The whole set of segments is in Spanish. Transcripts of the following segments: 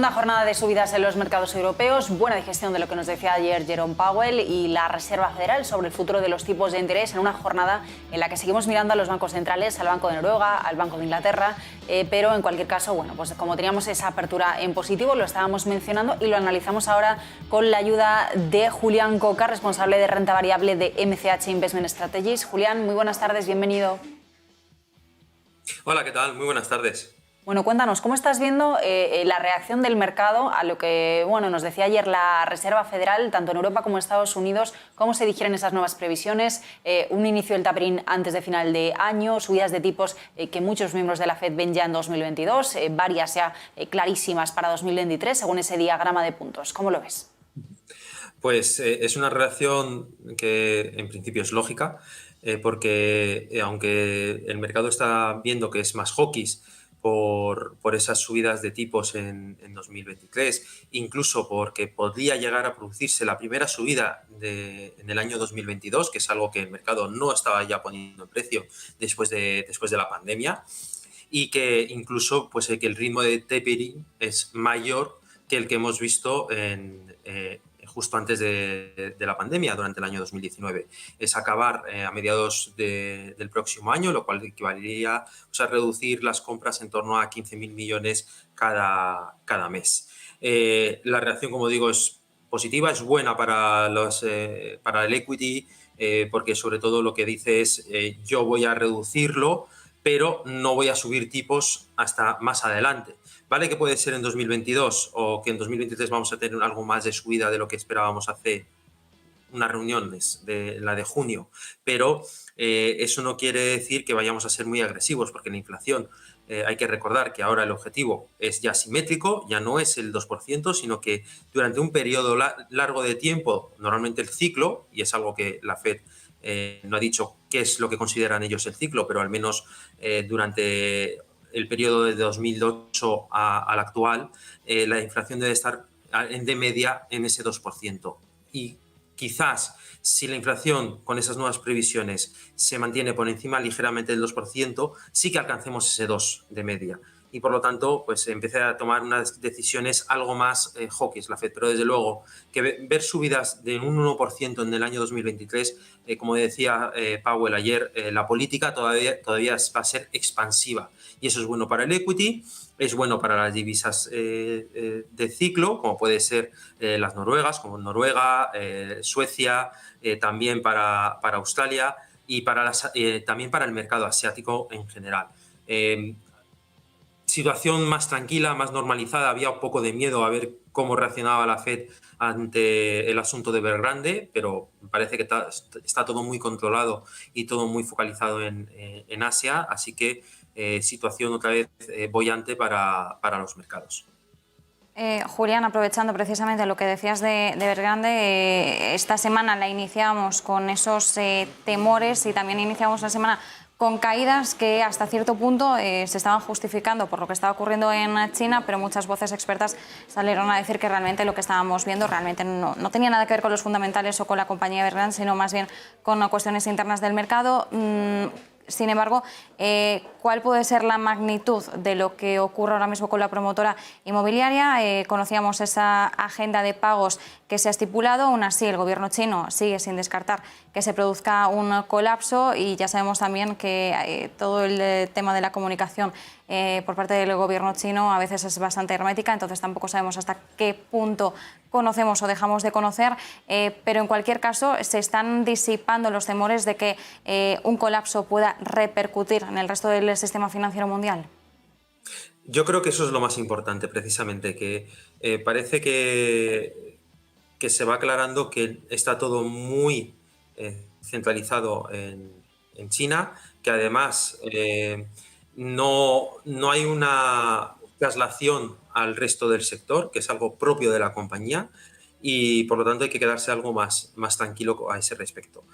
Segunda jornada de subidas en los mercados europeos, buena digestión de lo que nos decía ayer Jerome Powell y la Reserva Federal sobre el futuro de los tipos de interés en una jornada en la que seguimos mirando a los bancos centrales, al Banco de Noruega, al Banco de Inglaterra, pero en cualquier caso, bueno, pues como teníamos esa apertura en positivo, lo estábamos mencionando y lo analizamos ahora con la ayuda de Julián Coca, responsable de renta variable de MCH Investment Strategies. Julián, muy buenas tardes, bienvenido. Hola, ¿qué tal? Muy buenas tardes. Bueno, cuéntanos, ¿cómo estás viendo la reacción del mercado a lo que nos decía ayer la Reserva Federal, tanto en Europa como en Estados Unidos? ¿Cómo se digieren esas nuevas previsiones? Un inicio del tapering antes de final de año, subidas de tipos que muchos miembros de la FED ven ya en 2022, varias ya clarísimas para 2023, según ese diagrama de puntos. ¿Cómo lo ves? Pues es una reacción que en principio es lógica, porque aunque el mercado está viendo que es más hawkish por esas subidas de tipos en 2023, incluso porque podría llegar a producirse la primera subida en el año 2022, que es algo que el mercado no estaba ya poniendo en precio después de la pandemia, y que incluso pues, que el ritmo de tapering es mayor que el que hemos visto justo antes de la pandemia, durante el año 2019. Es acabar a mediados del próximo año, lo cual equivalería a reducir las compras en torno a 15.000 millones cada mes. La reacción, como digo, es positiva, es buena para el equity, porque sobre todo lo que dice es yo voy a reducirlo, pero no voy a subir tipos hasta más adelante. Vale que puede ser en 2022 o que en 2023 vamos a tener algo más de subida de lo que esperábamos hace unas reuniones, la de junio, pero eso no quiere decir que vayamos a ser muy agresivos, porque la inflación, hay que recordar que ahora el objetivo es ya simétrico, ya no es el 2%, sino que durante un periodo largo de tiempo, normalmente el ciclo, y es algo que la FED no ha dicho qué es lo que consideran ellos el ciclo, pero al menos durante el periodo de 2008 al actual, la inflación debe estar de media en ese 2%. Y quizás si la inflación con esas nuevas previsiones se mantiene por encima ligeramente del 2%, sí que alcancemos ese 2 de media. Y por lo tanto, pues empecé a tomar unas decisiones algo más hawkish la FED. Pero desde luego, que ver subidas de un 1% en el año 2023, como decía Powell ayer, la política todavía va a ser expansiva. Y eso es bueno para el equity, es bueno para las divisas de ciclo, como puede ser las noruegas, como Noruega, Suecia, también para Australia y también para el mercado asiático en general. Situación más tranquila, más normalizada, había un poco de miedo a ver cómo reaccionaba la FED ante el asunto de Evergrande, pero parece que está todo muy controlado y todo muy focalizado en Asia, así que situación otra vez boyante para los mercados. Julián, aprovechando precisamente lo que decías de Evergrande, esta semana la iniciamos con esos temores y también iniciamos la semana con caídas que hasta cierto punto se estaban justificando por lo que estaba ocurriendo en China, pero muchas voces expertas salieron a decir que realmente lo que estábamos viendo realmente no tenía nada que ver con los fundamentales o con la compañía Evergrande, sino más bien con cuestiones internas del mercado. Sin embargo, ¿cuál puede ser la magnitud de lo que ocurre ahora mismo con la promotora inmobiliaria? Conocíamos esa agenda de pagos que se ha estipulado, aún así el gobierno chino sigue sin descartar que se produzca un colapso y ya sabemos también que todo el tema de la comunicación por parte del gobierno chino a veces es bastante hermética, entonces tampoco sabemos hasta qué punto conocemos o dejamos de conocer, pero en cualquier caso se están disipando los temores de que un colapso pueda repercutir en el resto del sistema financiero mundial. Yo creo que eso es lo más importante, precisamente, que parece que se va aclarando que está todo muy centralizado en China, que además no hay una traslación al resto del sector, que es algo propio de la compañía, y por lo tanto hay que quedarse algo más tranquilo a ese respecto.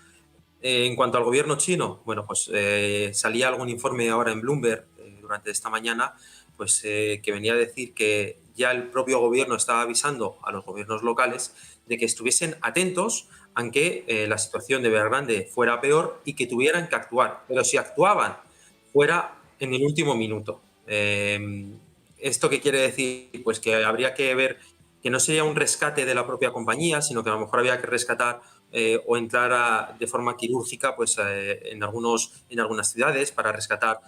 En cuanto al gobierno chino, bueno, pues salía algún informe ahora en Bloomberg durante esta mañana, pues que venía a decir que ya el propio gobierno estaba avisando a los gobiernos locales de que estuviesen atentos a que la situación de Evergrande fuera peor y que tuvieran que actuar. Pero si actuaban, fuera en el último minuto. ¿Esto qué quiere decir? Pues que habría que ver que no sería un rescate de la propia compañía, sino que a lo mejor había que rescatar o entrar de forma quirúrgica pues, en algunas ciudades para rescatar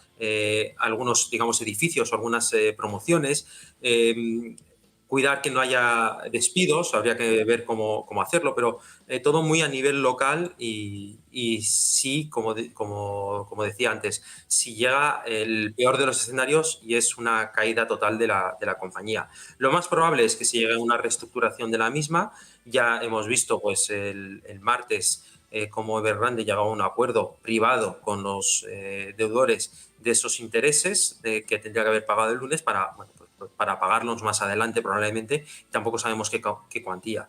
algunos, digamos, edificios o algunas promociones. Cuidar que no haya despidos, habría que ver cómo hacerlo, pero todo muy a nivel local y sí, como decía antes, si llega el peor de los escenarios y es una caída total de la compañía. Lo más probable es que se llegue a una reestructuración de la misma. Ya hemos visto pues el martes cómo Evergrande llegó a un acuerdo privado con los deudores de esos intereses que tendría que haber pagado el lunes para, bueno, para pagarlos más adelante probablemente. Tampoco sabemos qué cuantía.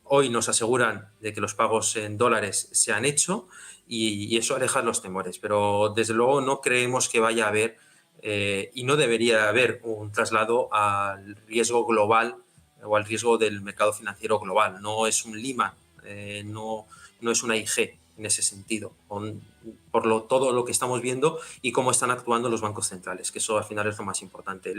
Hoy nos aseguran de que los pagos en dólares se han hecho y eso aleja los temores, pero desde luego no creemos que vaya a haber y no debería haber un traslado al riesgo global o al riesgo del mercado financiero global. No es un Lehman, no es una IG en ese sentido, por todo lo que estamos viendo y cómo están actuando los bancos centrales, que eso al final es lo más importante.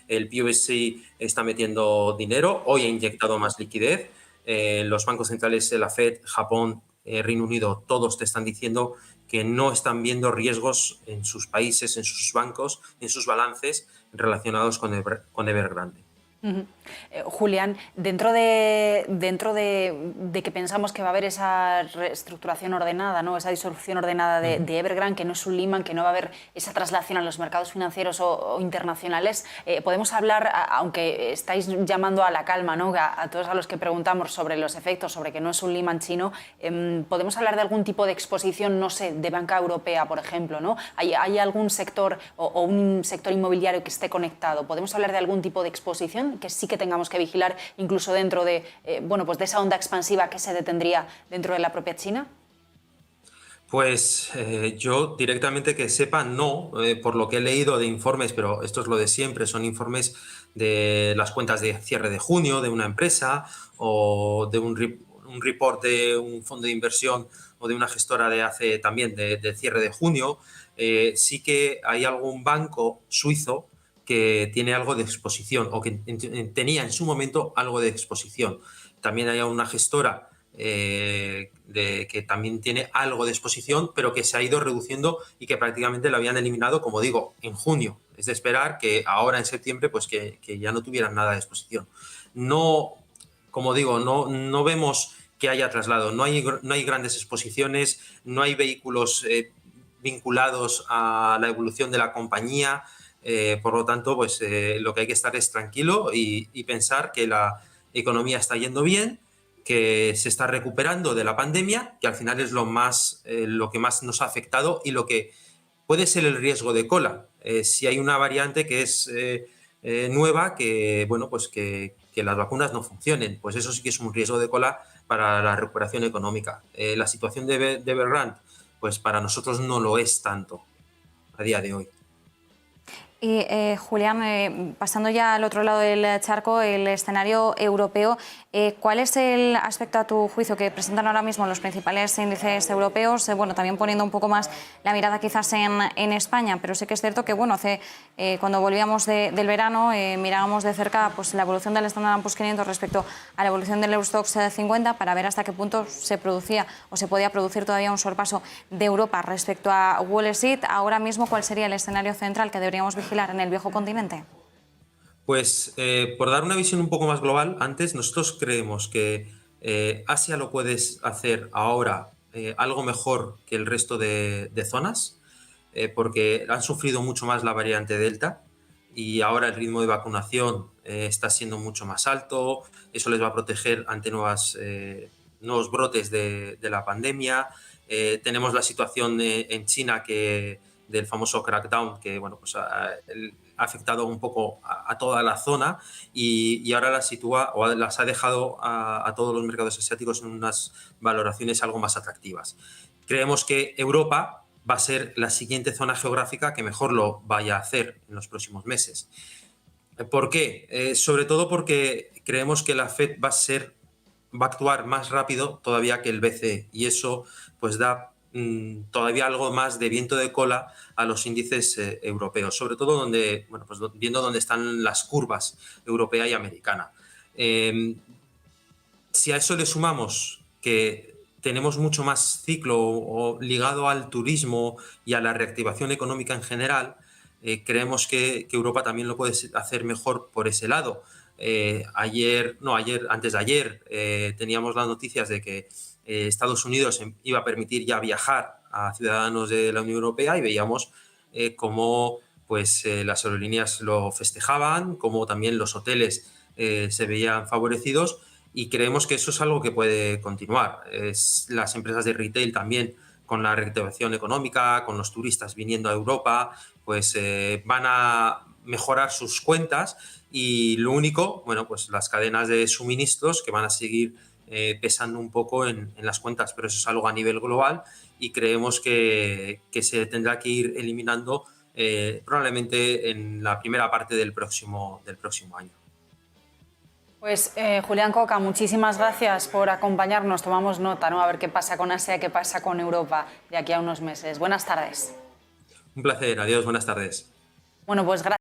El POSC está metiendo dinero, hoy ha inyectado más liquidez, los bancos centrales, la Fed, Japón, Reino Unido, todos te están diciendo que no están viendo riesgos en sus países, en sus bancos, en sus balances relacionados con Evergrande. Julián, dentro de que pensamos que va a haber esa reestructuración ordenada, ¿no? Esa disolución ordenada de Evergrande, que no es un Lehman, que no va a haber esa traslación a los mercados financieros o internacionales, podemos hablar, aunque estáis llamando a la calma, ¿no? A todos a los que preguntamos sobre los efectos, sobre que no es un Lehman chino, podemos hablar de algún tipo de exposición, no sé, de banca europea, por ejemplo, ¿no? ¿Hay algún sector o un sector inmobiliario que esté conectado? ¿Podemos hablar de algún tipo de exposición que sí que tengamos que vigilar, incluso dentro de, pues de esa onda expansiva que se detendría dentro de la propia China? Pues yo directamente que sepa no, por lo que he leído de informes, pero esto es lo de siempre, son informes de las cuentas de cierre de junio de una empresa o de un report de un fondo de inversión o de una gestora de hace también de cierre de junio. Sí que hay algún banco suizo que tiene algo de exposición o que tenía en su momento algo de exposición. También hay una gestora que también tiene algo de exposición, pero que se ha ido reduciendo y que prácticamente lo habían eliminado, como digo, en junio. Es de esperar que ahora en septiembre pues que ya no tuvieran nada de exposición. No, como digo, no vemos que haya traslado, no hay grandes exposiciones, no hay vehículos vinculados a la evolución de la compañía. Por lo tanto, pues lo que hay que estar es tranquilo y pensar que la economía está yendo bien, que se está recuperando de la pandemia, que al final es lo que más nos ha afectado y lo que puede ser el riesgo de cola. Si hay una variante que es nueva, que bueno, pues que las vacunas no funcionen, pues eso sí que es un riesgo de cola para la recuperación económica. La situación de Evergrande, pues para nosotros no lo es tanto a día de hoy. Y Julián, pasando ya al otro lado del charco, el escenario europeo, ¿cuál es el aspecto a tu juicio que presentan ahora mismo los principales índices europeos? Bueno, también poniendo un poco más la mirada quizás en España, pero sí que es cierto que bueno, cuando volvíamos del verano mirábamos de cerca pues, la evolución del Standard & Poor's 500 respecto a la evolución del Eurostoxx 50 para ver hasta qué punto se producía o se podía producir todavía un sorpaso de Europa respecto a Wall Street. Ahora mismo, ¿cuál sería el escenario central que deberíamos vigilar en el viejo continente? Pues por dar una visión un poco más global, antes nosotros creemos que Asia lo puedes hacer ahora algo mejor que el resto de zonas, porque han sufrido mucho más la variante Delta y ahora el ritmo de vacunación está siendo mucho más alto, eso les va a proteger ante nuevos brotes de la pandemia. Tenemos la situación en China del famoso crackdown que bueno, pues, ha afectado un poco a toda la zona y ahora las sitúa o las ha dejado a todos los mercados asiáticos en unas valoraciones algo más atractivas. Creemos que Europa va a ser la siguiente zona geográfica que mejor lo vaya a hacer en los próximos meses. ¿Por qué? Sobre todo porque creemos que la Fed va a actuar más rápido todavía que el BCE y eso pues da todavía algo más de viento de cola a los índices europeos, sobre todo donde, bueno, pues viendo dónde están las curvas europea y americana. Si a eso le sumamos que tenemos mucho más ciclo ligado al turismo y a la reactivación económica en general, creemos que Europa también lo puede hacer mejor por ese lado. Antes de ayer, teníamos las noticias de que Estados Unidos iba a permitir ya viajar a ciudadanos de la Unión Europea y veíamos cómo pues, las aerolíneas lo festejaban, cómo también los hoteles se veían favorecidos, y creemos que eso es algo que puede continuar. Las empresas de retail también, con la reactivación económica, con los turistas viniendo a Europa, pues van a mejorar sus cuentas, y lo único, bueno, pues las cadenas de suministros que van a seguir pesando un poco en las cuentas, pero eso es algo a nivel global y creemos que se tendrá que ir eliminando probablemente en la primera parte del próximo año. Pues Julián Coca, muchísimas gracias por acompañarnos. Tomamos nota, ¿no? A ver qué pasa con Asia, qué pasa con Europa de aquí a unos meses. Buenas tardes. Un placer, adiós, buenas tardes. Bueno, pues gracias.